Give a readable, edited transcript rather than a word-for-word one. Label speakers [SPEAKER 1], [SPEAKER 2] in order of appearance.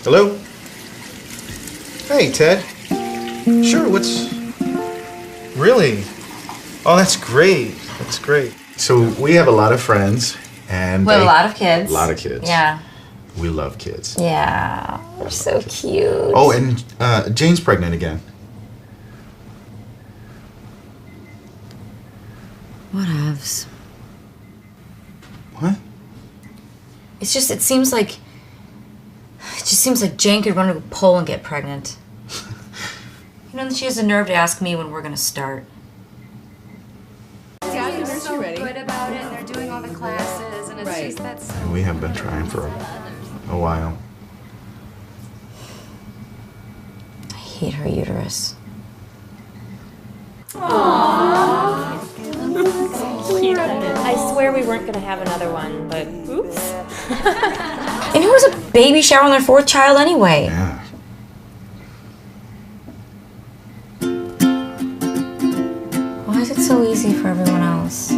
[SPEAKER 1] Hello? Hey, Ted. Sure, what's... Really? Oh, that's great. That's great. So we have a lot of friends, and
[SPEAKER 2] we have a lot of kids.
[SPEAKER 1] A lot of kids.
[SPEAKER 2] Yeah.
[SPEAKER 1] We love kids.
[SPEAKER 2] Yeah. They're so cute.
[SPEAKER 1] Oh, and Jane's pregnant again.
[SPEAKER 2] Whatevs.
[SPEAKER 1] What?
[SPEAKER 2] It just seems like Jane could run to a poll and get pregnant. You know, and she has the nerve to ask me when we're gonna start.
[SPEAKER 3] Yeah,
[SPEAKER 4] They're
[SPEAKER 3] they're
[SPEAKER 4] so
[SPEAKER 3] ready.
[SPEAKER 4] good about it, and they're doing all the classes, and it's
[SPEAKER 3] Right.
[SPEAKER 4] just that's
[SPEAKER 1] And we have been trying for a while.
[SPEAKER 2] I hate her uterus.
[SPEAKER 5] I swear we weren't gonna have another one, but oops.
[SPEAKER 2] And who has a baby shower on their fourth child anyway?
[SPEAKER 1] Yeah.
[SPEAKER 2] Why is it so easy for everyone else?